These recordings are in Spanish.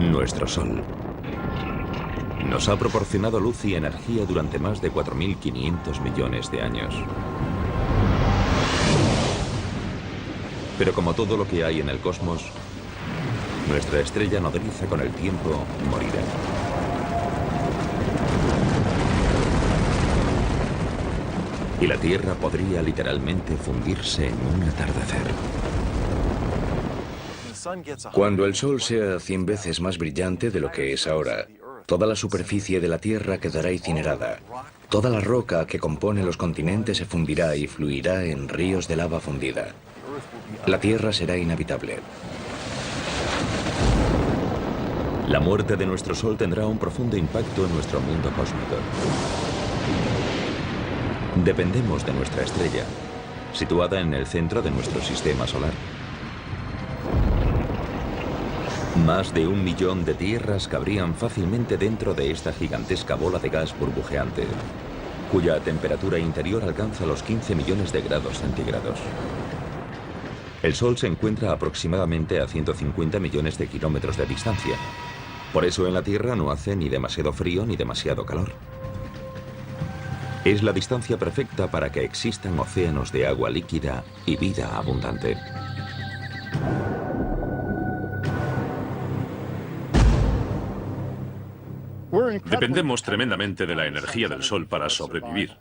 Nuestro Sol. Nos ha proporcionado luz y energía durante más de 4.500 millones de años. Pero como todo lo que hay en el cosmos, nuestra estrella nodriza con el tiempo morirá. Y la Tierra podría literalmente fundirse en un atardecer. Cuando el Sol sea 100 veces más brillante de lo que es ahora, toda la superficie de la Tierra quedará incinerada. Toda la roca que compone los continentes se fundirá y fluirá en ríos de lava fundida. La Tierra será inhabitable. La muerte de nuestro Sol tendrá un profundo impacto en nuestro mundo cósmico. Dependemos de nuestra estrella, situada en el centro de nuestro sistema solar. Más de 1 millón de tierras cabrían fácilmente dentro de esta gigantesca bola de gas burbujeante, cuya temperatura interior alcanza los 15 millones de grados centígrados. El Sol se encuentra aproximadamente a 150 millones de kilómetros de distancia. Por eso en la Tierra no hace ni demasiado frío ni demasiado calor. Es la distancia perfecta para que existan océanos de agua líquida y vida abundante. Dependemos tremendamente de la energía del Sol para sobrevivir.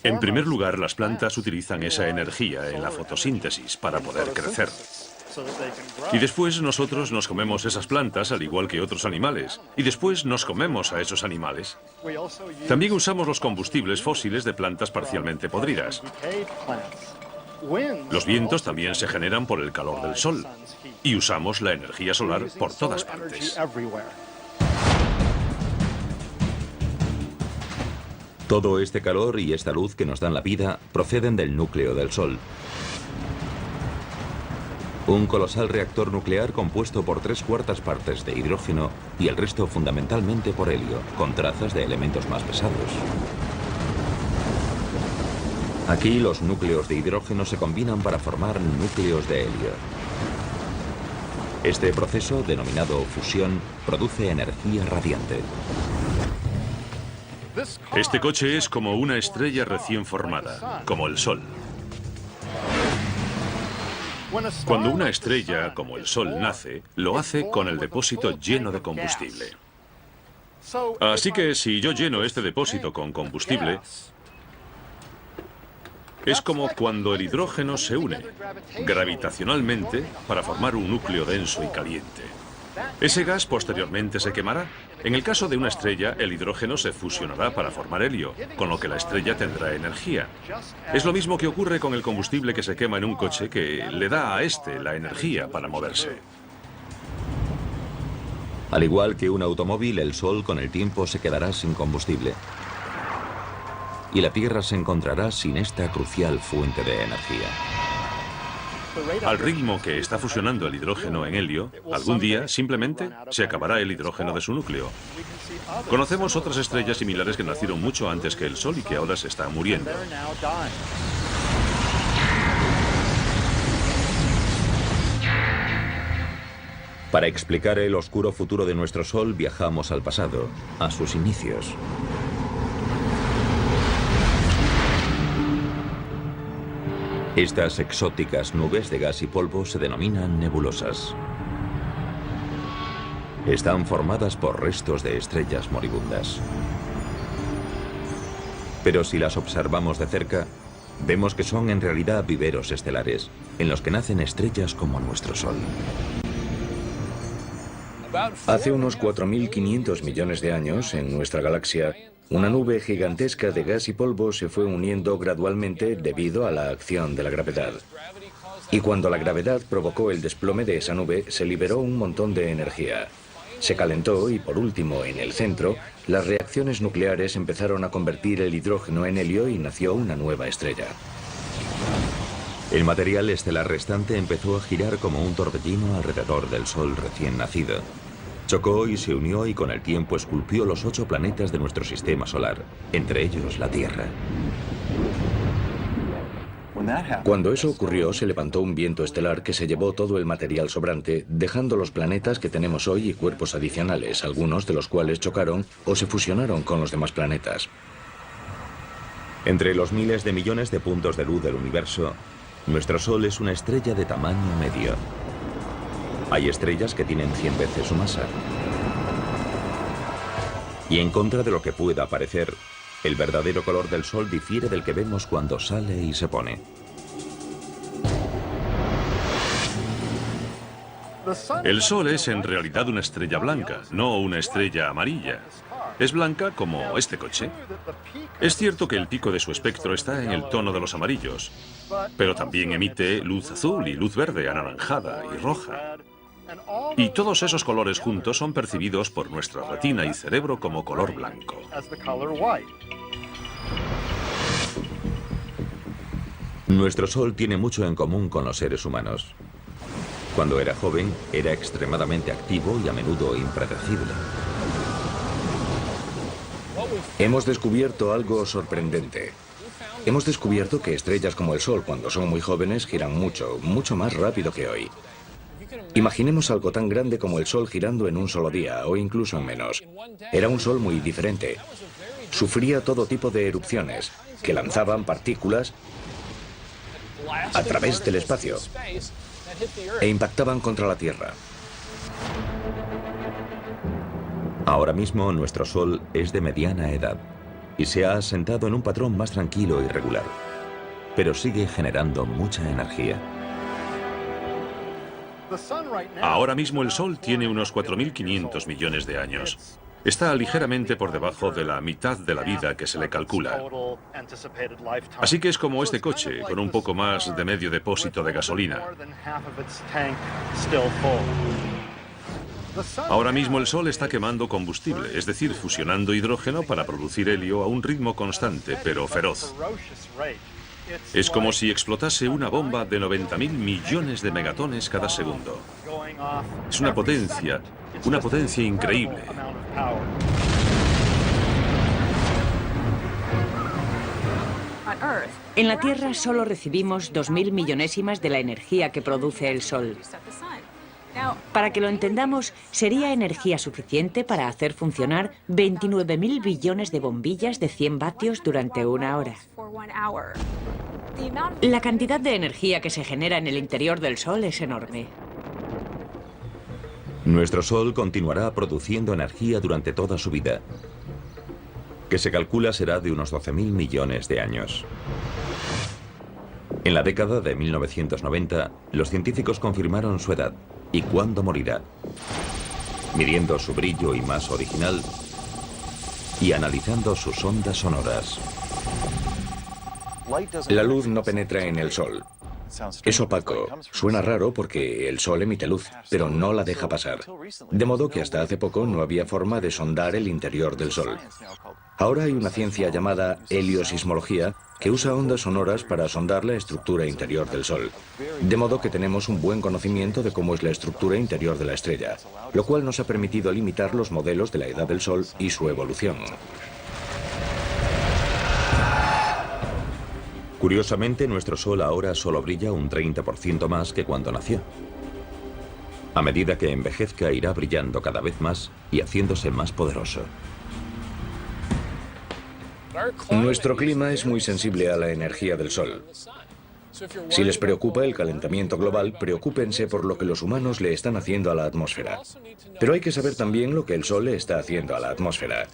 En primer lugar, las plantas utilizan esa energía en la fotosíntesis para poder crecer. Y después nosotros nos comemos esas plantas al igual que otros animales. Y después nos comemos a esos animales. También usamos los combustibles fósiles de plantas parcialmente podridas. Los vientos también se generan por el calor del Sol. Y usamos la energía solar por todas partes. Todo este calor y esta luz que nos dan la vida proceden del núcleo del Sol. Un colosal reactor nuclear compuesto por 3/4 partes de hidrógeno y el resto fundamentalmente por helio, con trazas de elementos más pesados. Aquí los núcleos de hidrógeno se combinan para formar núcleos de helio. Este proceso, denominado fusión, produce energía radiante. Este coche es como una estrella recién formada, como el Sol. Cuando una estrella, como el Sol, nace, lo hace con el depósito lleno de combustible. Así que si yo lleno este depósito con combustible, es como cuando el hidrógeno se une gravitacionalmente para formar un núcleo denso y caliente. Ese gas posteriormente se quemará. En el caso de una estrella, el hidrógeno se fusionará para formar helio, con lo que la estrella tendrá energía. Es lo mismo que ocurre con el combustible que se quema en un coche, que le da a este la energía para moverse. Al igual que un automóvil, el Sol con el tiempo se quedará sin combustible. Y la Tierra se encontrará sin esta crucial fuente de energía. Al ritmo que está fusionando el hidrógeno en helio, algún día simplemente se acabará el hidrógeno de su núcleo. Conocemos otras estrellas similares que nacieron mucho antes que el Sol y que ahora se están muriendo. Para explicar el oscuro futuro de nuestro Sol, viajamos al pasado, a sus inicios. Estas exóticas nubes de gas y polvo se denominan nebulosas. Están formadas por restos de estrellas moribundas. Pero si las observamos de cerca, vemos que son en realidad viveros estelares, en los que nacen estrellas como nuestro Sol. Hace unos 4.500 millones de años, en nuestra galaxia, una nube gigantesca de gas y polvo se fue uniendo gradualmente debido a la acción de la gravedad. Y cuando la gravedad provocó el desplome de esa nube, se liberó un montón de energía. Se calentó y, por último, en el centro, las reacciones nucleares empezaron a convertir el hidrógeno en helio y nació una nueva estrella. El material estelar restante empezó a girar como un torbellino alrededor del Sol recién nacido. Chocó y se unió y con el tiempo esculpió los 8 planetas de nuestro sistema solar, entre ellos la Tierra. Cuando eso ocurrió, se levantó un viento estelar que se llevó todo el material sobrante, dejando los planetas que tenemos hoy y cuerpos adicionales, algunos de los cuales chocaron o se fusionaron con los demás planetas. Entre los miles de millones de puntos de luz del universo, nuestro Sol es una estrella de tamaño medio. Hay estrellas que tienen 100 veces su masa. Y en contra de lo que pueda parecer, el verdadero color del Sol difiere del que vemos cuando sale y se pone. El Sol es en realidad una estrella blanca, no una estrella amarilla. Es blanca como este coche. Es cierto que el pico de su espectro está en el tono de los amarillos, pero también emite luz azul y luz verde, anaranjada y roja. Y todos esos colores juntos son percibidos por nuestra retina y cerebro como color blanco. Nuestro Sol tiene mucho en común con los seres humanos. Cuando era joven, era extremadamente activo y a menudo impredecible. Hemos descubierto algo sorprendente. Hemos descubierto que estrellas como el Sol, cuando son muy jóvenes, giran mucho, mucho más rápido que hoy. Imaginemos algo tan grande como el Sol girando en un solo día, o incluso en menos. Era un Sol muy diferente. Sufría todo tipo de erupciones, que lanzaban partículas a través del espacio e impactaban contra la Tierra. Ahora mismo nuestro Sol es de mediana edad y se ha asentado en un patrón más tranquilo y regular, pero sigue generando mucha energía. Ahora mismo el Sol tiene unos 4.500 millones de años. Está ligeramente por debajo de la mitad de la vida que se le calcula. Así que es como este coche, con un poco más de medio depósito de gasolina. Ahora mismo el Sol está quemando combustible, es decir, fusionando hidrógeno para producir helio a un ritmo constante, pero feroz. Es como si explotase una bomba de 90.000 millones de megatones cada segundo. Es una potencia increíble. En la Tierra solo recibimos 2.000 millonésimas de la energía que produce el Sol. Para que lo entendamos, sería energía suficiente para hacer funcionar 29.000 billones de bombillas de 100 vatios durante una hora. La cantidad de energía que se genera en el interior del Sol es enorme. Nuestro Sol continuará produciendo energía durante toda su vida, que se calcula será de unos 12.000 millones de años. En la década de 1990, los científicos confirmaron su edad y cuándo morirá, midiendo su brillo y masa original y analizando sus ondas sonoras. La luz no penetra en el Sol. Es opaco. Suena raro porque el Sol emite luz, pero no la deja pasar. De modo que hasta hace poco no había forma de sondar el interior del Sol. Ahora hay una ciencia llamada heliosismología que usa ondas sonoras para sondar la estructura interior del Sol. De modo que tenemos un buen conocimiento de cómo es la estructura interior de la estrella, lo cual nos ha permitido limitar los modelos de la edad del Sol y su evolución. Curiosamente, nuestro Sol ahora solo brilla un 30% más que cuando nació. A medida que envejezca, irá brillando cada vez más y haciéndose más poderoso. Nuestro clima es muy sensible a la energía del Sol. Si les preocupa el calentamiento global, preocúpense por lo que los humanos le están haciendo a la atmósfera. Pero hay que saber también lo que el Sol le está haciendo a la atmósfera.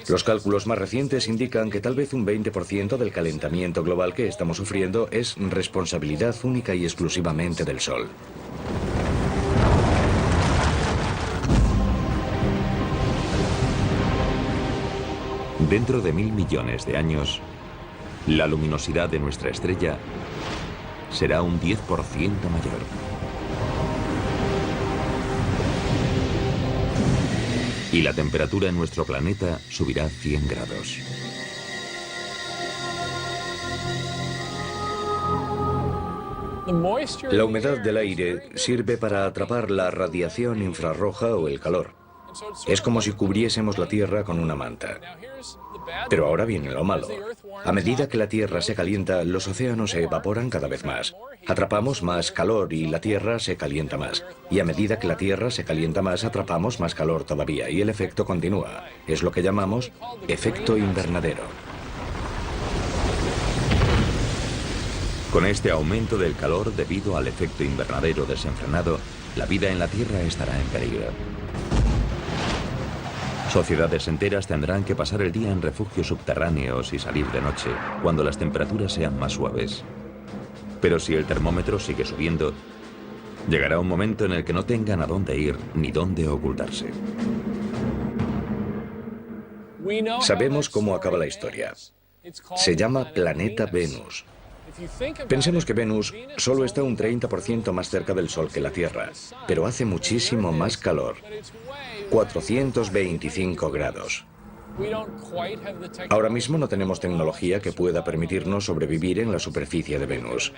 Los cálculos más recientes indican que tal vez un 20% del calentamiento global que estamos sufriendo es responsabilidad única y exclusivamente del Sol. Dentro de 1.000 millones de años, la luminosidad de nuestra estrella será un 10% mayor. Y la temperatura en nuestro planeta subirá 100 grados. La humedad del aire sirve para atrapar la radiación infrarroja o el calor. Es como si cubriésemos la Tierra con una manta. Pero ahora viene lo malo. A medida que la Tierra se calienta, los océanos se evaporan cada vez más. Atrapamos más calor y la Tierra se calienta más. Y a medida que la Tierra se calienta más, atrapamos más calor todavía. Y el efecto continúa. Es lo que llamamos efecto invernadero. Con este aumento del calor debido al efecto invernadero desenfrenado, la vida en la Tierra estará en peligro. Sociedades enteras tendrán que pasar el día en refugios subterráneos y salir de noche, cuando las temperaturas sean más suaves. Pero si el termómetro sigue subiendo, llegará un momento en el que no tengan a dónde ir ni dónde ocultarse. Sabemos cómo acaba la historia. Se llama Planeta Venus. Pensemos que Venus solo está un 30% más cerca del Sol que la Tierra, pero hace muchísimo más calor. 425 grados. Ahora mismo no tenemos tecnología que pueda permitirnos sobrevivir en la superficie de Venus.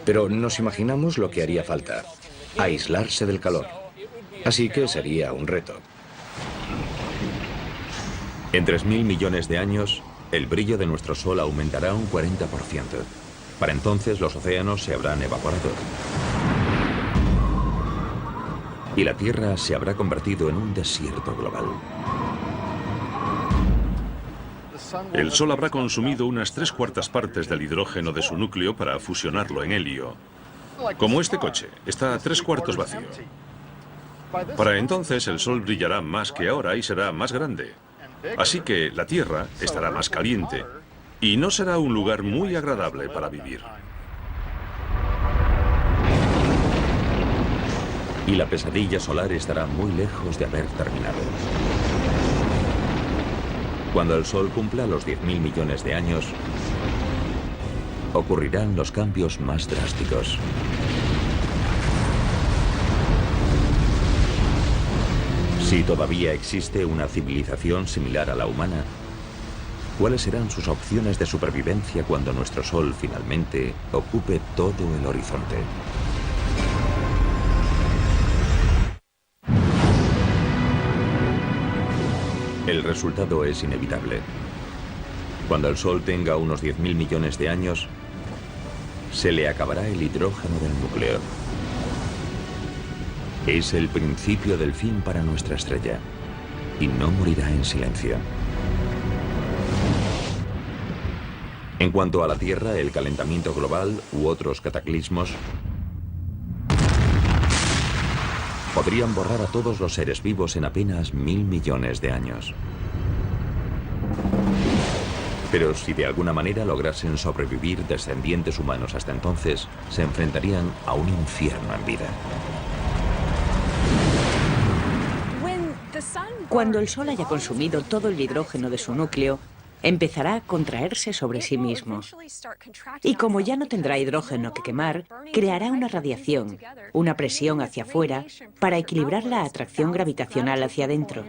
Pero nos imaginamos lo que haría falta: aislarse del calor. Así que sería un reto. En 3.000 millones de años, el brillo de nuestro Sol aumentará un 40%. Para entonces los océanos se habrán evaporado. Y la Tierra se habrá convertido en un desierto global. El Sol habrá consumido unas 3/4 partes del hidrógeno de su núcleo para fusionarlo en helio. Como este coche, está a 3/4 vacío. Para entonces el Sol brillará más que ahora y será más grande. Así que la Tierra estará más caliente y no será un lugar muy agradable para vivir. Y la pesadilla solar estará muy lejos de haber terminado. Cuando el Sol cumpla los 10.000 millones de años, ocurrirán los cambios más drásticos. Si todavía existe una civilización similar a la humana, ¿cuáles serán sus opciones de supervivencia cuando nuestro Sol finalmente ocupe todo el horizonte? El resultado es inevitable. Cuando el Sol tenga unos 10.000 millones de años, se le acabará el hidrógeno del núcleo. Es el principio del fin para nuestra estrella, y no morirá en silencio. En cuanto a la Tierra, el calentamiento global u otros cataclismos podrían borrar a todos los seres vivos en apenas 1.000 millones de años. Pero si de alguna manera lograsen sobrevivir descendientes humanos hasta entonces, se enfrentarían a un infierno en vida. Cuando el Sol haya consumido todo el hidrógeno de su núcleo, empezará a contraerse sobre sí mismo. Y como ya no tendrá hidrógeno que quemar, creará una radiación, una presión hacia afuera, para equilibrar la atracción gravitacional hacia adentro.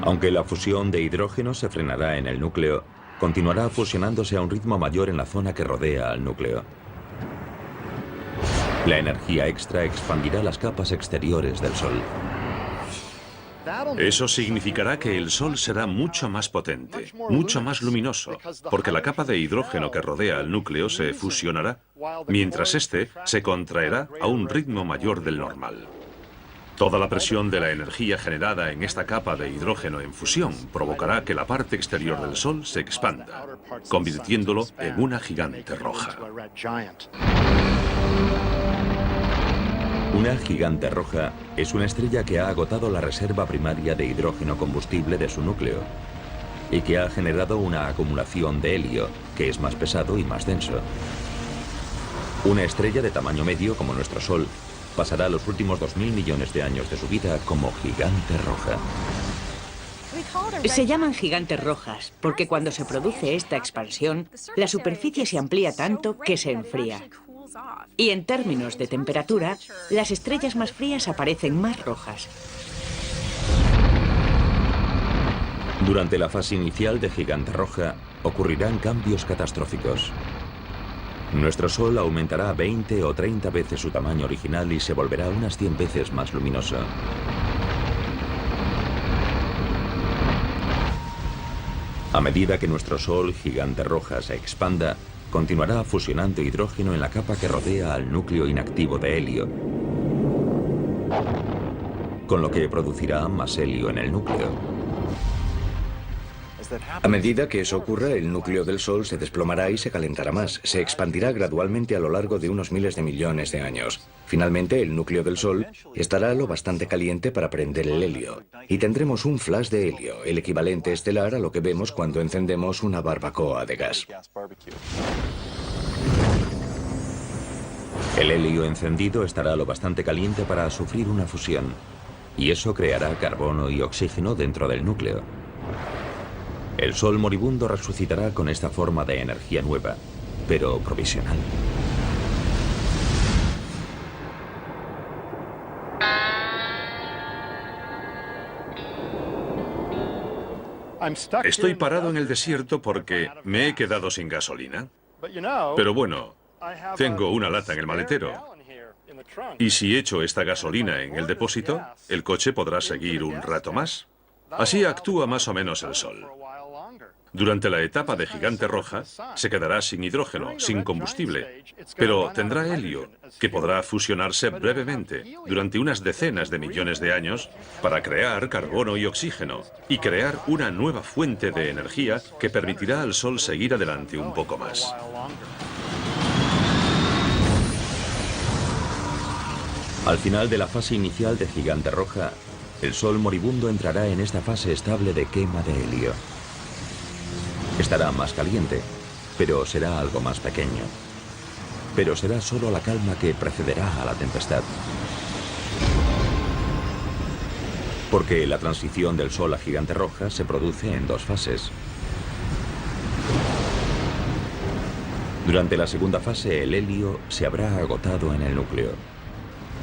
Aunque la fusión de hidrógeno se frenará en el núcleo, continuará fusionándose a un ritmo mayor en la zona que rodea al núcleo. La energía extra expandirá las capas exteriores del Sol. Eso significará que el Sol será mucho más potente, mucho más luminoso, porque la capa de hidrógeno que rodea al núcleo se fusionará, mientras este se contraerá a un ritmo mayor del normal. Toda la presión de la energía generada en esta capa de hidrógeno en fusión provocará que la parte exterior del Sol se expanda, convirtiéndolo en una gigante roja. Una gigante roja es una estrella que ha agotado la reserva primaria de hidrógeno combustible de su núcleo y que ha generado una acumulación de helio, que es más pesado y más denso. Una estrella de tamaño medio como nuestro Sol pasará los últimos 2.000 millones de años de su vida como gigante roja. Se llaman gigantes rojas porque cuando se produce esta expansión, la superficie se amplía tanto que se enfría. Y en términos de temperatura, las estrellas más frías aparecen más rojas. Durante la fase inicial de gigante roja, ocurrirán cambios catastróficos. Nuestro Sol aumentará 20 o 30 veces su tamaño original y se volverá unas 100 veces más luminoso. A medida que nuestro Sol gigante roja se expanda, continuará fusionando hidrógeno en la capa que rodea al núcleo inactivo de helio, con lo que producirá más helio en el núcleo. A medida que eso ocurra, el núcleo del Sol se desplomará y se calentará más. Se expandirá gradualmente a lo largo de unos miles de millones de años. Finalmente, el núcleo del Sol estará lo bastante caliente para prender el helio. Y tendremos un flash de helio, el equivalente estelar a lo que vemos cuando encendemos una barbacoa de gas. El helio encendido estará lo bastante caliente para sufrir una fusión. Y eso creará carbono y oxígeno dentro del núcleo. El Sol moribundo resucitará con esta forma de energía nueva, pero provisional. Estoy parado en el desierto porque me he quedado sin gasolina. Pero bueno, tengo una lata en el maletero. Y si echo esta gasolina en el depósito, el coche podrá seguir un rato más. Así actúa más o menos el Sol. Durante la etapa de gigante roja, se quedará sin hidrógeno, sin combustible, pero tendrá helio, que podrá fusionarse brevemente, durante unas decenas de millones de años, para crear carbono y oxígeno, y crear una nueva fuente de energía que permitirá al Sol seguir adelante un poco más. Al final de la fase inicial de gigante roja, el Sol moribundo entrará en esta fase estable de quema de helio. Estará más caliente, pero será algo más pequeño. Pero será solo la calma que precederá a la tempestad. Porque la transición del Sol a gigante roja se produce en dos fases. Durante la segunda fase, el helio se habrá agotado en el núcleo,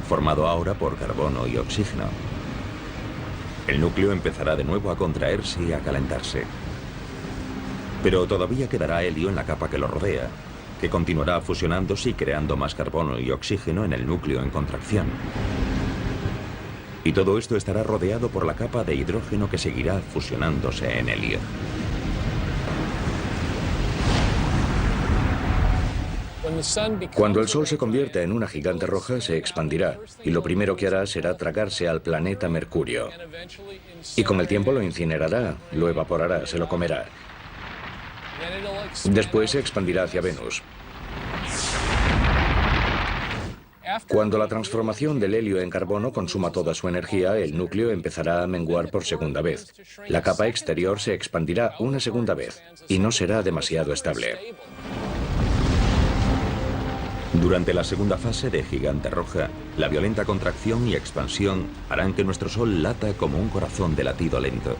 formado ahora por carbono y oxígeno. El núcleo empezará de nuevo a contraerse y a calentarse. Pero todavía quedará helio en la capa que lo rodea, que continuará fusionándose y creando más carbono y oxígeno en el núcleo en contracción. Y todo esto estará rodeado por la capa de hidrógeno que seguirá fusionándose en helio. Cuando el Sol se convierta en una gigante roja, se expandirá, y lo primero que hará será tragarse al planeta Mercurio. Y con el tiempo lo incinerará, lo evaporará, se lo comerá. Después se expandirá hacia Venus. Cuando la transformación del helio en carbono consuma toda su energía, el núcleo empezará a menguar por segunda vez. La capa exterior se expandirá una segunda vez, y no será demasiado estable. Durante la segunda fase de gigante roja, la violenta contracción y expansión harán que nuestro Sol lata como un corazón de latido lento.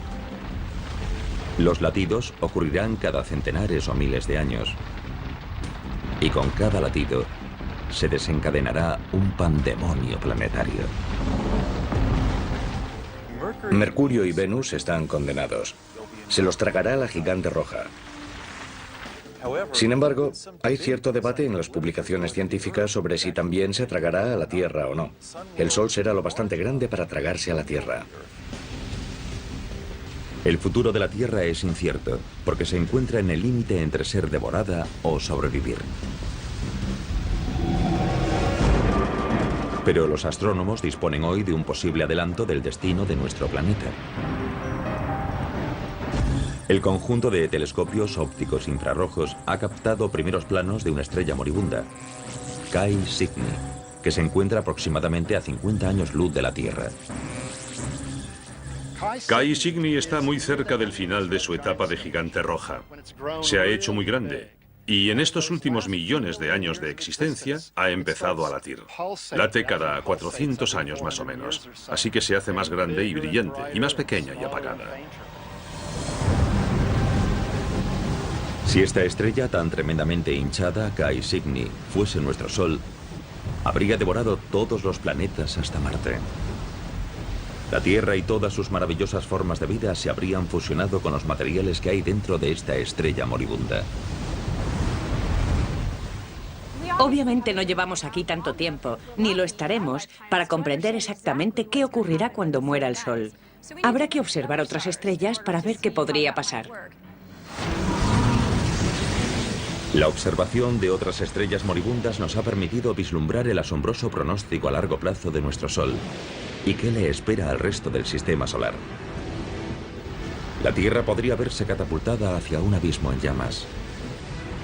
Los latidos ocurrirán cada centenares o miles de años. Y con cada latido se desencadenará un pandemonio planetario. Mercurio y Venus están condenados. Se los tragará la gigante roja. Sin embargo, hay cierto debate en las publicaciones científicas sobre si también se tragará a la Tierra o no. El Sol será lo bastante grande para tragarse a la Tierra. El futuro de la Tierra es incierto, porque se encuentra en el límite entre ser devorada o sobrevivir. Pero los astrónomos disponen hoy de un posible adelanto del destino de nuestro planeta. El conjunto de telescopios ópticos infrarrojos ha captado primeros planos de una estrella moribunda, Cae Cygni, que se encuentra aproximadamente a 50 años luz de la Tierra. Cae Cygni está muy cerca del final de su etapa de gigante roja. Se ha hecho muy grande y en estos últimos millones de años de existencia ha empezado a latir. Late cada 400 años más o menos, así que se hace más grande y brillante y más pequeña y apagada. Si esta estrella tan tremendamente hinchada, Cae Cygni, fuese nuestro Sol, habría devorado todos los planetas hasta Marte. La Tierra y todas sus maravillosas formas de vida se habrían fusionado con los materiales que hay dentro de esta estrella moribunda. Obviamente no llevamos aquí tanto tiempo, ni lo estaremos, para comprender exactamente qué ocurrirá cuando muera el Sol. Habrá que observar otras estrellas para ver qué podría pasar. La observación de otras estrellas moribundas nos ha permitido vislumbrar el asombroso pronóstico a largo plazo de nuestro Sol y qué le espera al resto del sistema solar. La Tierra podría verse catapultada hacia un abismo en llamas.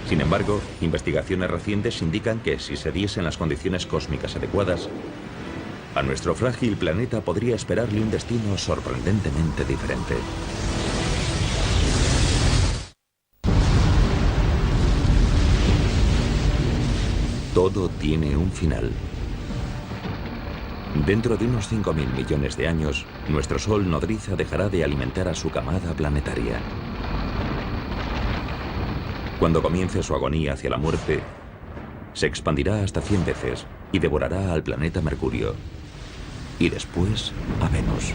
Sin embargo, investigaciones recientes indican que si se diesen las condiciones cósmicas adecuadas, a nuestro frágil planeta podría esperarle un destino sorprendentemente diferente. Todo tiene un final. Dentro de unos 5.000 millones de años, nuestro Sol nodriza dejará de alimentar a su camada planetaria. Cuando comience su agonía hacia la muerte, se expandirá hasta 100 veces y devorará al planeta Mercurio, y después a Venus.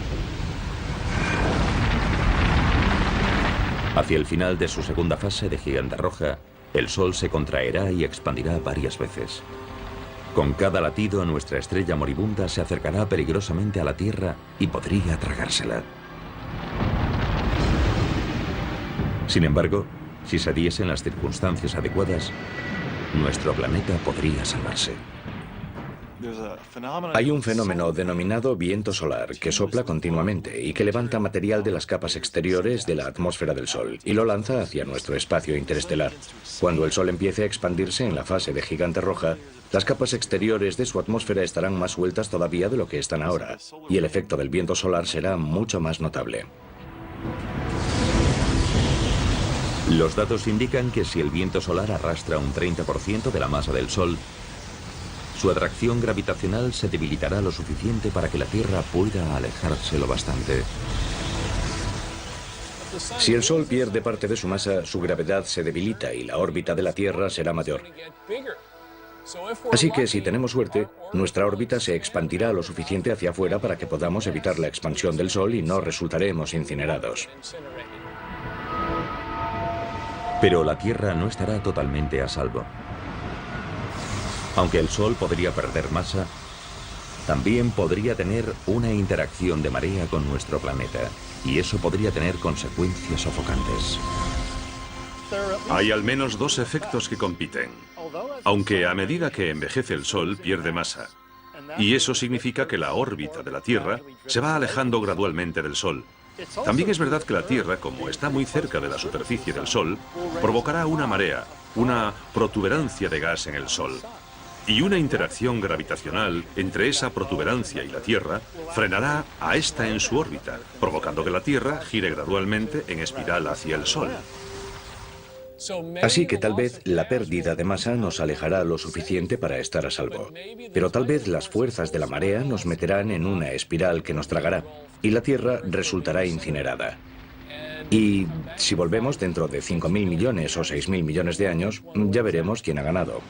Hacia el final de su segunda fase de gigante roja, el Sol se contraerá y expandirá varias veces. Con cada latido, nuestra estrella moribunda se acercará peligrosamente a la Tierra y podría tragársela. Sin embargo, si se diesen las circunstancias adecuadas, nuestro planeta podría salvarse. Hay un fenómeno denominado viento solar que sopla continuamente y que levanta material de las capas exteriores de la atmósfera del Sol y lo lanza hacia nuestro espacio interestelar. Cuando el Sol empiece a expandirse en la fase de gigante roja, las capas exteriores de su atmósfera estarán más sueltas todavía de lo que están ahora, y el efecto del viento solar será mucho más notable. Los datos indican que si el viento solar arrastra un 30% de la masa del Sol, su atracción gravitacional se debilitará lo suficiente para que la Tierra pueda alejarse lo bastante. Si el Sol pierde parte de su masa, su gravedad se debilita y la órbita de la Tierra será mayor. Así que si tenemos suerte, nuestra órbita se expandirá lo suficiente hacia afuera para que podamos evitar la expansión del Sol y no resultaremos incinerados. Pero la Tierra no estará totalmente a salvo. Aunque el Sol podría perder masa, también podría tener una interacción de marea con nuestro planeta, y eso podría tener consecuencias sofocantes. Hay al menos dos efectos que compiten. Aunque a medida que envejece el Sol pierde masa, y eso significa que la órbita de la Tierra se va alejando gradualmente del Sol. También es verdad que la Tierra, como está muy cerca de la superficie del Sol, provocará una marea, una protuberancia de gas en el Sol. Y una interacción gravitacional entre esa protuberancia y la Tierra frenará a esta en su órbita, provocando que la Tierra gire gradualmente en espiral hacia el Sol. Así que tal vez la pérdida de masa nos alejará lo suficiente para estar a salvo. Pero tal vez las fuerzas de la marea nos meterán en una espiral que nos tragará, y la Tierra resultará incinerada. Y si volvemos dentro de 5.000 millones o 6.000 millones de años, ya veremos quién ha ganado.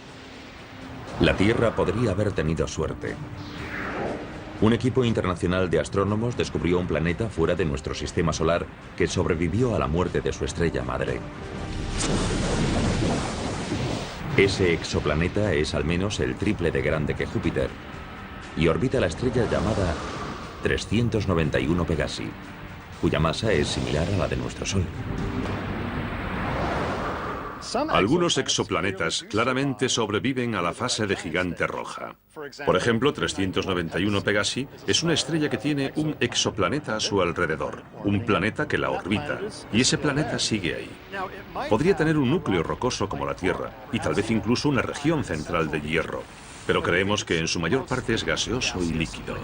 La Tierra podría haber tenido suerte. Un equipo internacional de astrónomos descubrió un planeta fuera de nuestro sistema solar que sobrevivió a la muerte de su estrella madre. Ese exoplaneta es al menos el triple de grande que Júpiter y orbita la estrella llamada 391 Pegasi, cuya masa es similar a la de nuestro Sol. Algunos exoplanetas claramente sobreviven a la fase de gigante roja. Por ejemplo, 391 Pegasi es una estrella que tiene un exoplaneta a su alrededor, un planeta que la orbita, y ese planeta sigue ahí. Podría tener un núcleo rocoso como la Tierra, y tal vez incluso una región central de hierro, pero creemos que en su mayor parte es gaseoso y líquido.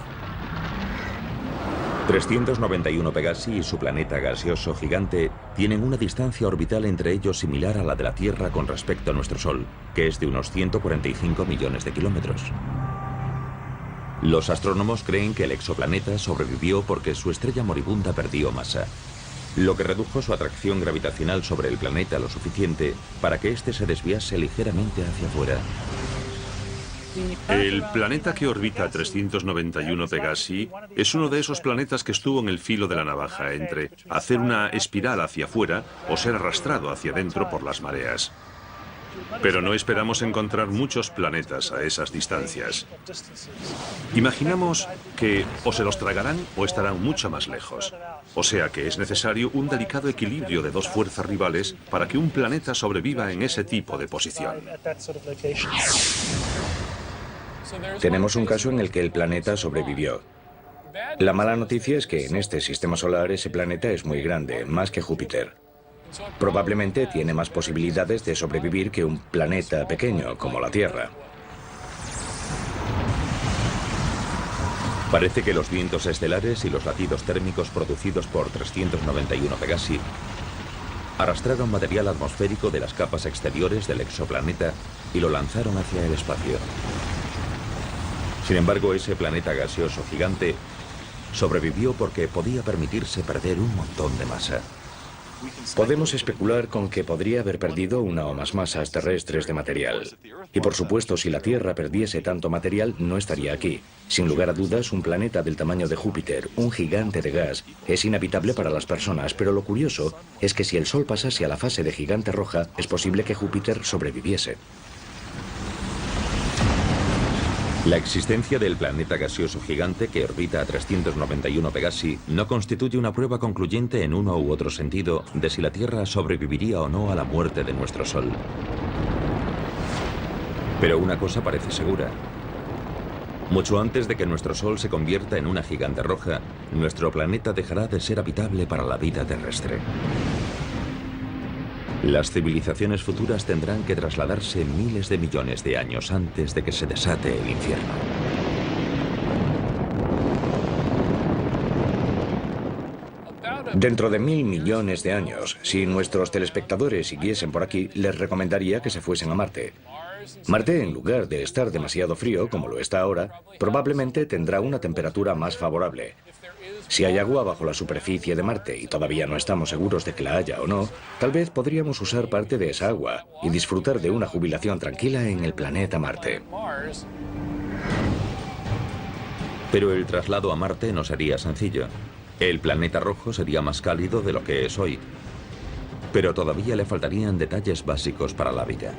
391 Pegasi y su planeta gaseoso gigante tienen una distancia orbital entre ellos similar a la de la Tierra con respecto a nuestro Sol, que es de unos 145 millones de kilómetros. Los astrónomos creen que el exoplaneta sobrevivió porque su estrella moribunda perdió masa, lo que redujo su atracción gravitacional sobre el planeta lo suficiente para que éste se desviase ligeramente hacia afuera. El planeta que orbita 391 Pegasi es uno de esos planetas que estuvo en el filo de la navaja entre hacer una espiral hacia afuera o ser arrastrado hacia adentro por las mareas. Pero no esperamos encontrar muchos planetas a esas distancias. Imaginamos que o se los tragarán o estarán mucho más lejos. O sea que es necesario un delicado equilibrio de dos fuerzas rivales para que un planeta sobreviva en ese tipo de posición. Tenemos un caso en el que el planeta sobrevivió. La mala noticia es que en este sistema solar ese planeta es muy grande, más que Júpiter. Probablemente tiene más posibilidades de sobrevivir que un planeta pequeño como la Tierra. Parece que los vientos estelares y los latidos térmicos producidos por 391 Pegasi arrastraron material atmosférico de las capas exteriores del exoplaneta y lo lanzaron hacia el espacio. Sin embargo, ese planeta gaseoso gigante sobrevivió porque podía permitirse perder un montón de masa. Podemos especular con que podría haber perdido una o más masas terrestres de material. Y por supuesto, si la Tierra perdiese tanto material, no estaría aquí. Sin lugar a dudas, un planeta del tamaño de Júpiter, un gigante de gas, es inhabitable para las personas, pero lo curioso es que si el Sol pasase a la fase de gigante roja, es posible que Júpiter sobreviviese. La existencia del planeta gaseoso gigante que orbita a 391 Pegasi no constituye una prueba concluyente en uno u otro sentido de si la Tierra sobreviviría o no a la muerte de nuestro Sol. Pero una cosa parece segura. Mucho antes de que nuestro Sol se convierta en una gigante roja, nuestro planeta dejará de ser habitable para la vida terrestre. Las civilizaciones futuras tendrán que trasladarse miles de millones de años antes de que se desate el infierno. Dentro de 1000 millones de años, si nuestros telespectadores siguiesen por aquí, les recomendaría que se fuesen a Marte. Marte, en lugar de estar demasiado frío, como lo está ahora, probablemente tendrá una temperatura más favorable. Si hay agua bajo la superficie de Marte y todavía no estamos seguros de que la haya o no, tal vez podríamos usar parte de esa agua y disfrutar de una jubilación tranquila en el planeta Marte. Pero el traslado a Marte no sería sencillo. El planeta rojo sería más cálido de lo que es hoy. Pero todavía le faltarían detalles básicos para la vida.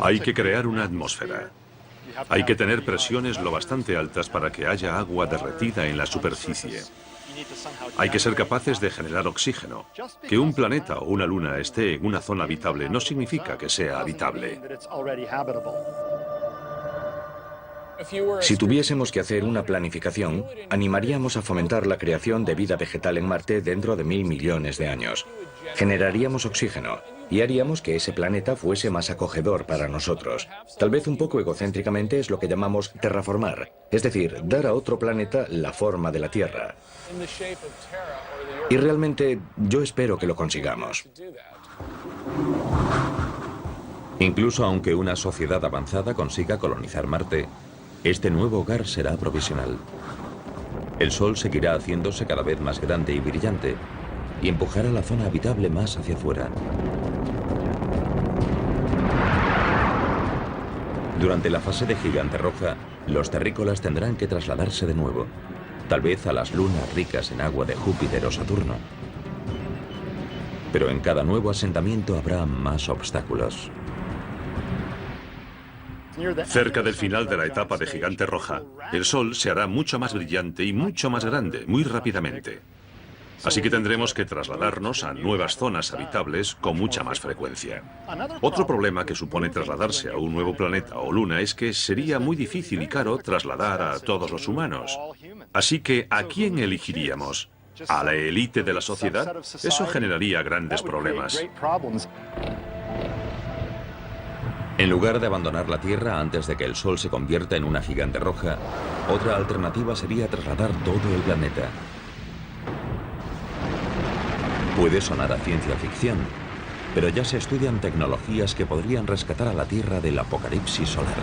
Hay que crear una atmósfera. Hay que tener presiones lo bastante altas para que haya agua derretida en la superficie. Hay que ser capaces de generar oxígeno. Que un planeta o una luna esté en una zona habitable no significa que sea habitable. Si tuviésemos que hacer una planificación, animaríamos a fomentar la creación de vida vegetal en Marte dentro de 1000 millones de años. Generaríamos oxígeno y haríamos que ese planeta fuese más acogedor para nosotros. Tal vez un poco egocéntricamente es lo que llamamos terraformar, es decir, dar a otro planeta la forma de la Tierra. Y realmente yo espero que lo consigamos. Incluso aunque una sociedad avanzada consiga colonizar Marte, este nuevo hogar será provisional. El Sol seguirá haciéndose cada vez más grande y brillante y empujará la zona habitable más hacia afuera. Durante la fase de gigante roja, los terrícolas tendrán que trasladarse de nuevo, tal vez a las lunas ricas en agua de Júpiter o Saturno. Pero en cada nuevo asentamiento habrá más obstáculos. Cerca del final de la etapa de gigante roja, el Sol se hará mucho más brillante y mucho más grande, muy rápidamente. Así que tendremos que trasladarnos a nuevas zonas habitables con mucha más frecuencia. Otro problema que supone trasladarse a un nuevo planeta o luna es que sería muy difícil y caro trasladar a todos los humanos. Así que, ¿a quién elegiríamos? ¿A la élite de la sociedad? Eso generaría grandes problemas. En lugar de abandonar la Tierra antes de que el Sol se convierta en una gigante roja, otra alternativa sería trasladar todo el planeta. Puede sonar a ciencia ficción, pero ya se estudian tecnologías que podrían rescatar a la Tierra del apocalipsis solar.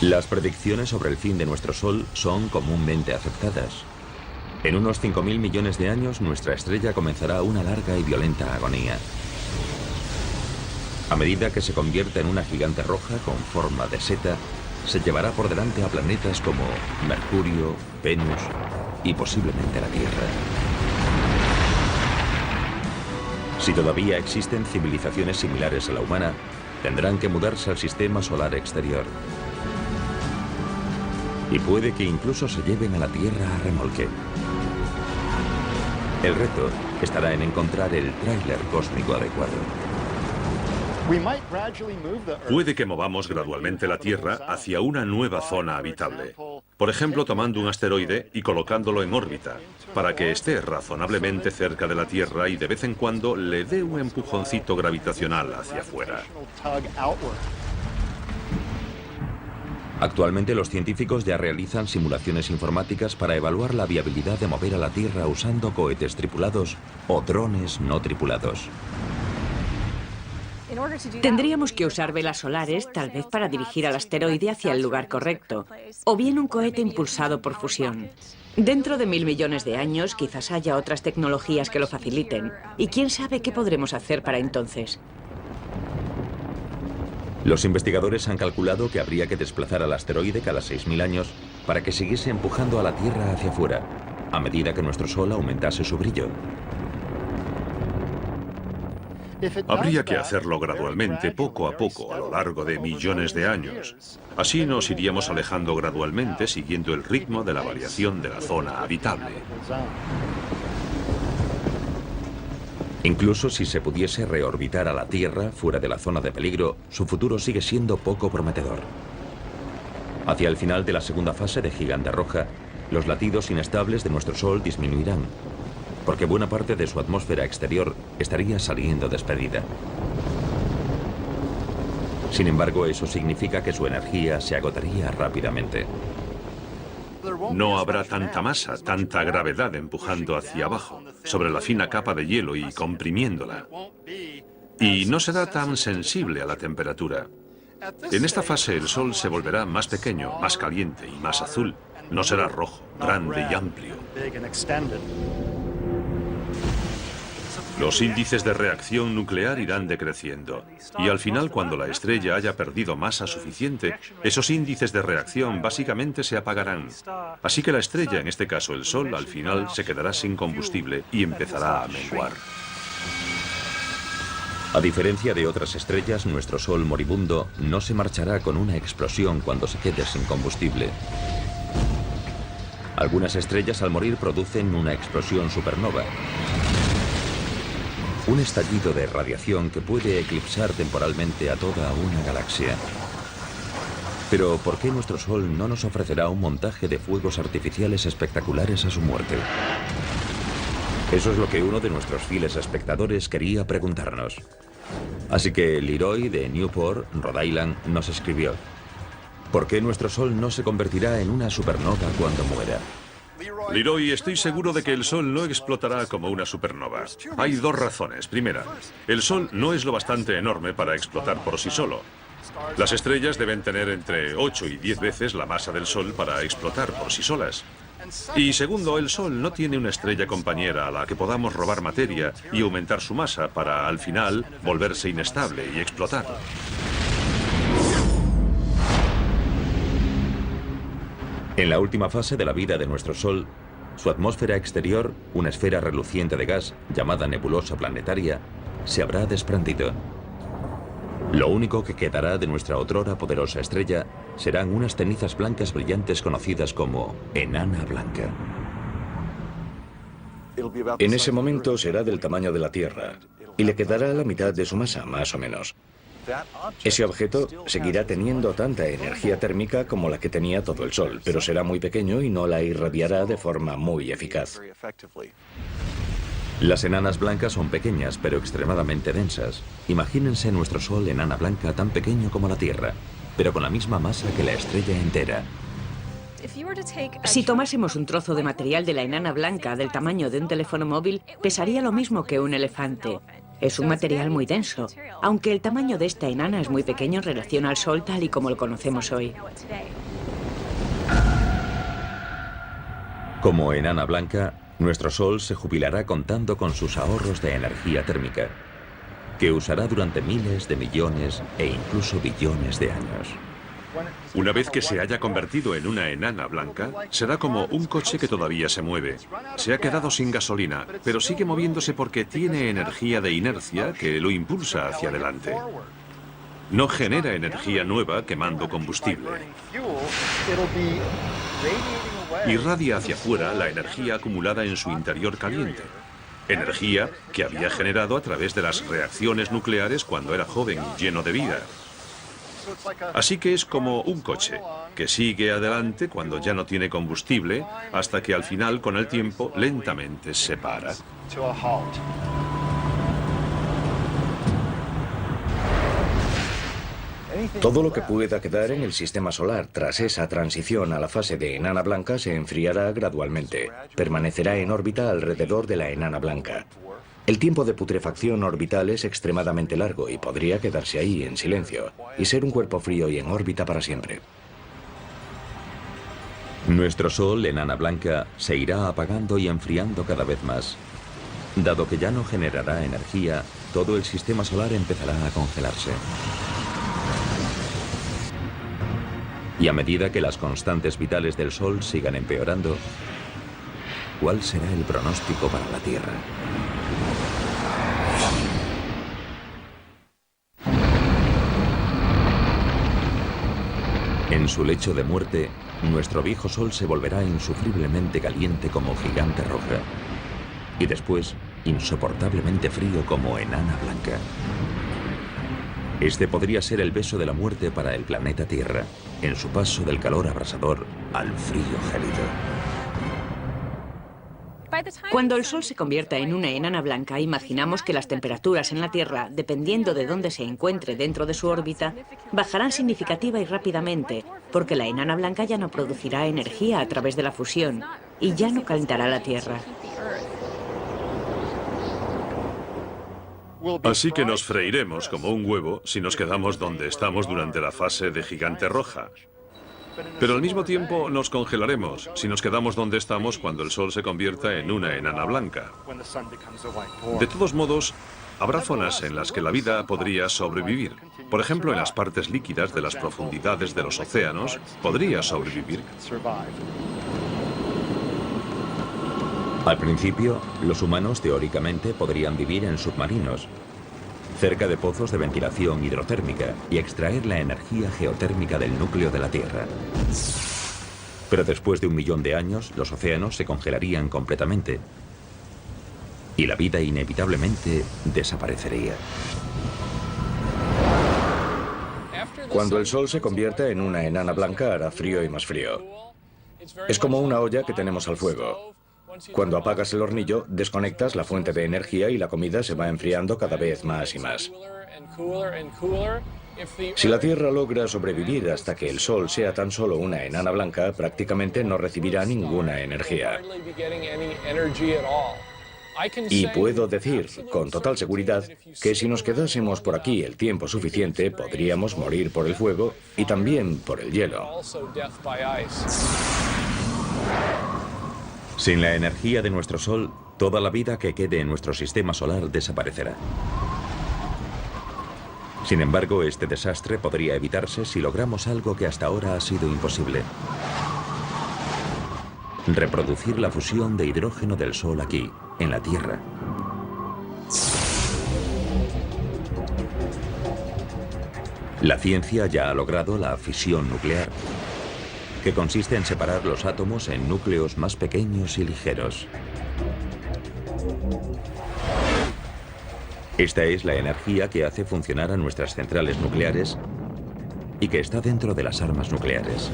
Las predicciones sobre el fin de nuestro Sol son comúnmente aceptadas. En unos 5.000 millones de años, nuestra estrella comenzará una larga y violenta agonía. A medida que se convierta en una gigante roja con forma de seta, se llevará por delante a planetas como Mercurio, Venus y posiblemente la Tierra. Si todavía existen civilizaciones similares a la humana, tendrán que mudarse al sistema solar exterior. Y puede que incluso se lleven a la Tierra a remolque. El reto estará en encontrar el tráiler cósmico adecuado. Puede que movamos gradualmente la Tierra hacia una nueva zona habitable. Por ejemplo, tomando un asteroide y colocándolo en órbita, para que esté razonablemente cerca de la Tierra y de vez en cuando le dé un empujoncito gravitacional hacia afuera. Actualmente los científicos ya realizan simulaciones informáticas para evaluar la viabilidad de mover a la Tierra usando cohetes tripulados o drones no tripulados. Tendríamos que usar velas solares, tal vez para dirigir al asteroide hacia el lugar correcto, o bien un cohete impulsado por fusión. Dentro de 1000 millones de años, quizás haya otras tecnologías que lo faciliten, y quién sabe qué podremos hacer para entonces. Los investigadores han calculado que habría que desplazar al asteroide cada 6000 años para que siguiese empujando a la Tierra hacia afuera, a medida que nuestro Sol aumentase su brillo. Habría que hacerlo gradualmente, poco a poco, a lo largo de millones de años. Así nos iríamos alejando gradualmente siguiendo el ritmo de la variación de la zona habitable. Incluso si se pudiese reorbitar a la Tierra fuera de la zona de peligro, su futuro sigue siendo poco prometedor. Hacia el final de la segunda fase de Gigante Roja, los latidos inestables de nuestro Sol disminuirán, porque buena parte de su atmósfera exterior estaría saliendo despedida. Sin embargo, eso significa que su energía se agotaría rápidamente. No habrá tanta masa, tanta gravedad empujando hacia abajo, sobre la fina capa de hielo y comprimiéndola. Y no será tan sensible a la temperatura. En esta fase el Sol se volverá más pequeño, más caliente y más azul. No será rojo, grande y amplio. Los índices de reacción nuclear irán decreciendo, y al final, cuando la estrella haya perdido masa suficiente, esos índices de reacción básicamente se apagarán. Así que la estrella, en este caso el Sol, al final se quedará sin combustible y empezará a menguar. A diferencia de otras estrellas, nuestro Sol moribundo no se marchará con una explosión cuando se quede sin combustible. Algunas estrellas al morir producen una explosión supernova. Un estallido de radiación que puede eclipsar temporalmente a toda una galaxia. Pero ¿por qué nuestro Sol no nos ofrecerá un montaje de fuegos artificiales espectaculares a su muerte? Eso es lo que uno de nuestros fieles espectadores quería preguntarnos. Así que Leroy de Newport, Rhode Island, nos escribió: ¿por qué nuestro Sol no se convertirá en una supernova cuando muera? Leroy, estoy seguro de que el Sol no explotará como una supernova. Hay dos razones. Primera, el Sol no es lo bastante enorme para explotar por sí solo. Las estrellas deben tener entre 8 y 10 veces la masa del Sol para explotar por sí solas. Y segundo, el Sol no tiene una estrella compañera a la que podamos robar materia y aumentar su masa para, al final, volverse inestable y explotar. En la última fase de la vida de nuestro Sol, su atmósfera exterior, una esfera reluciente de gas llamada nebulosa planetaria, se habrá desprendido. Lo único que quedará de nuestra otrora poderosa estrella serán unas cenizas blancas brillantes conocidas como enana blanca. En ese momento será del tamaño de la Tierra y le quedará la mitad de su masa, más o menos. Ese objeto seguirá teniendo tanta energía térmica como la que tenía todo el Sol, pero será muy pequeño y no la irradiará de forma muy eficaz. Las enanas blancas son pequeñas, pero extremadamente densas. Imagínense nuestro Sol enana blanca tan pequeño como la Tierra, pero con la misma masa que la estrella entera. Si tomásemos un trozo de material de la enana blanca del tamaño de un teléfono móvil, pesaría lo mismo que un elefante. Es un material muy denso, aunque el tamaño de esta enana es muy pequeño en relación al Sol tal y como lo conocemos hoy. Como enana blanca, nuestro Sol se jubilará contando con sus ahorros de energía térmica, que usará durante miles de millones e incluso billones de años. Una vez que se haya convertido en una enana blanca, será como un coche que todavía se mueve. Se ha quedado sin gasolina, pero sigue moviéndose porque tiene energía de inercia que lo impulsa hacia adelante. No genera energía nueva quemando combustible. Irradia hacia afuera la energía acumulada en su interior caliente. Energía que había generado a través de las reacciones nucleares cuando era joven y lleno de vida. Así que es como un coche, que sigue adelante cuando ya no tiene combustible, hasta que al final, con el tiempo, lentamente se para. Todo lo que pueda quedar en el sistema solar tras esa transición a la fase de enana blanca se enfriará gradualmente. Permanecerá en órbita alrededor de la enana blanca. El tiempo de putrefacción orbital es extremadamente largo y podría quedarse ahí en silencio y ser un cuerpo frío y en órbita para siempre. Nuestro Sol, enana blanca, se irá apagando y enfriando cada vez más. Dado que ya no generará energía, todo el sistema solar empezará a congelarse. Y a medida que las constantes vitales del Sol sigan empeorando, ¿cuál será el pronóstico para la Tierra? En su lecho de muerte, nuestro viejo Sol se volverá insufriblemente caliente como gigante roja y después insoportablemente frío como enana blanca. Este podría ser el beso de la muerte para el planeta Tierra, en su paso del calor abrasador al frío gélido. Cuando el Sol se convierta en una enana blanca, imaginamos que las temperaturas en la Tierra, dependiendo de dónde se encuentre dentro de su órbita, bajarán significativa y rápidamente, porque la enana blanca ya no producirá energía a través de la fusión y ya no calentará la Tierra. Así que nos freiremos como un huevo si nos quedamos donde estamos durante la fase de gigante roja. Pero al mismo tiempo nos congelaremos si nos quedamos donde estamos cuando el Sol se convierta en una enana blanca. De todos modos, habrá zonas en las que la vida podría sobrevivir. Por ejemplo, en las partes líquidas de las profundidades de los océanos, podría sobrevivir. Al principio, los humanos teóricamente podrían vivir en submarinos, cerca de pozos de ventilación hidrotérmica y extraer la energía geotérmica del núcleo de la Tierra. Pero después de 1 millón de años, los océanos se congelarían completamente y la vida inevitablemente desaparecería. Cuando el Sol se convierta en una enana blanca hará frío y más frío. Es como una olla que tenemos al fuego. Cuando apagas el hornillo, desconectas la fuente de energía y la comida se va enfriando cada vez más y más. Si la Tierra logra sobrevivir hasta que el Sol sea tan solo una enana blanca, prácticamente no recibirá ninguna energía. Y puedo decir, con total seguridad, que si nos quedásemos por aquí el tiempo suficiente, podríamos morir por el fuego y también por el hielo. Sin la energía de nuestro Sol, toda la vida que quede en nuestro sistema solar desaparecerá. Sin embargo, este desastre podría evitarse si logramos algo que hasta ahora ha sido imposible: reproducir la fusión de hidrógeno del Sol aquí, en la Tierra. La ciencia ya ha logrado la fisión nuclear, que consiste en separar los átomos en núcleos más pequeños y ligeros. Esta es la energía que hace funcionar a nuestras centrales nucleares y que está dentro de las armas nucleares.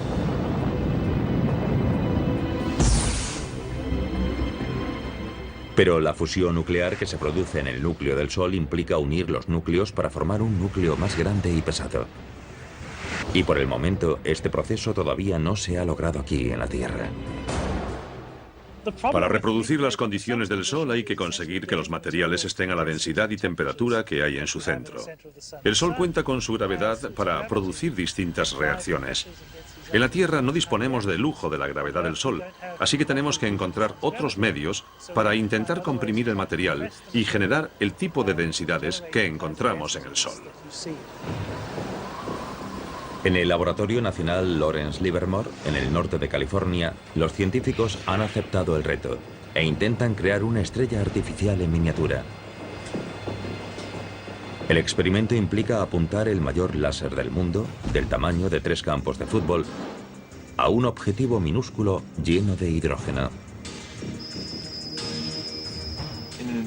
Pero la fusión nuclear que se produce en el núcleo del Sol implica unir los núcleos para formar un núcleo más grande y pesado. Y por el momento, este proceso todavía no se ha logrado aquí en la Tierra. Para reproducir las condiciones del Sol hay que conseguir que los materiales estén a la densidad y temperatura que hay en su centro. El Sol cuenta con su gravedad para producir distintas reacciones. En la Tierra no disponemos del lujo de la gravedad del Sol, así que tenemos que encontrar otros medios para intentar comprimir el material y generar el tipo de densidades que encontramos en el Sol. En el Laboratorio Nacional Lawrence Livermore, en el norte de California, los científicos han aceptado el reto e intentan crear una estrella artificial en miniatura. El experimento implica apuntar el mayor láser del mundo, del tamaño de 3 campos de fútbol, a un objetivo minúsculo lleno de hidrógeno.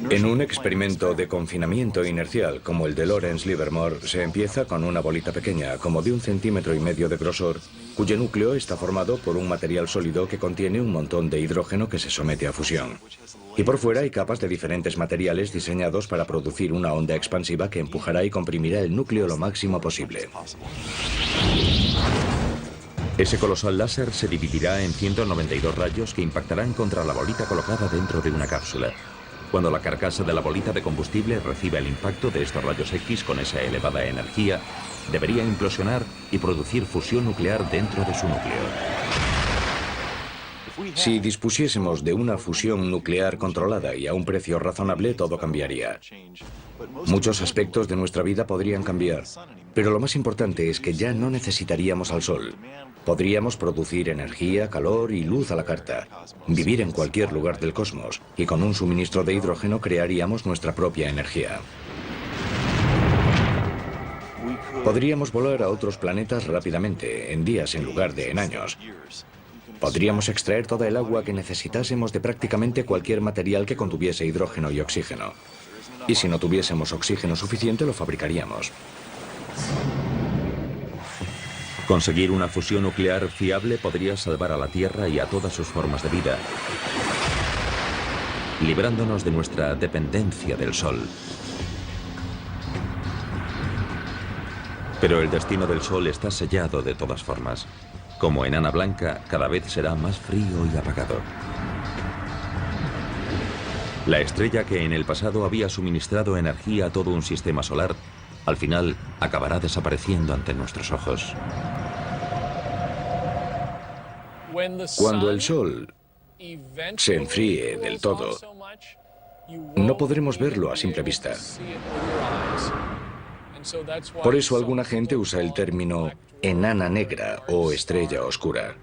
En un experimento de confinamiento inercial como el de Lawrence Livermore, se empieza con una bolita pequeña, como de 1,5 centímetros de grosor, cuyo núcleo está formado por un material sólido que contiene un montón de hidrógeno que se somete a fusión. Y por fuera hay capas de diferentes materiales diseñados para producir una onda expansiva que empujará y comprimirá el núcleo lo máximo posible. Ese colosal láser se dividirá en 192 rayos que impactarán contra la bolita colocada dentro de una cápsula. Cuando la carcasa de la bolita de combustible reciba el impacto de estos rayos X con esa elevada energía, debería implosionar y producir fusión nuclear dentro de su núcleo. Si dispusiésemos de una fusión nuclear controlada y a un precio razonable, todo cambiaría. Muchos aspectos de nuestra vida podrían cambiar, pero lo más importante es que ya no necesitaríamos al Sol. Podríamos producir energía, calor y luz a la carta, vivir en cualquier lugar del cosmos, y con un suministro de hidrógeno crearíamos nuestra propia energía. Podríamos volar a otros planetas rápidamente, en días en lugar de en años. Podríamos extraer toda el agua que necesitásemos de prácticamente cualquier material que contuviese hidrógeno y oxígeno. Y si no tuviésemos oxígeno suficiente, lo fabricaríamos. Conseguir una fusión nuclear fiable podría salvar a la Tierra y a todas sus formas de vida, librándonos de nuestra dependencia del Sol. Pero el destino del Sol está sellado de todas formas. Como enana blanca, cada vez será más frío y apagado. La estrella que en el pasado había suministrado energía a todo un sistema solar, al final acabará desapareciendo ante nuestros ojos. Cuando el Sol se enfríe del todo, no podremos verlo a simple vista. Por eso alguna gente usa el término enana negra o estrella oscura.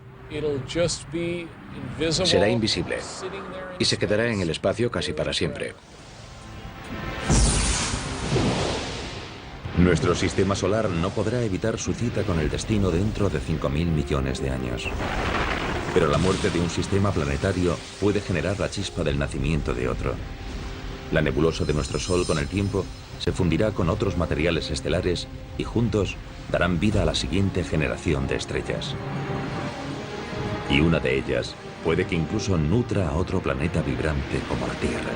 Será invisible y se quedará en el espacio casi para siempre. Nuestro sistema solar no podrá evitar su cita con el destino dentro de 5.000 millones de años. Pero la muerte de un sistema planetario puede generar la chispa del nacimiento de otro. La nebulosa de nuestro Sol con el tiempo se fundirá con otros materiales estelares y juntos darán vida a la siguiente generación de estrellas. Y una de ellas puede que incluso nutra a otro planeta vibrante como la Tierra.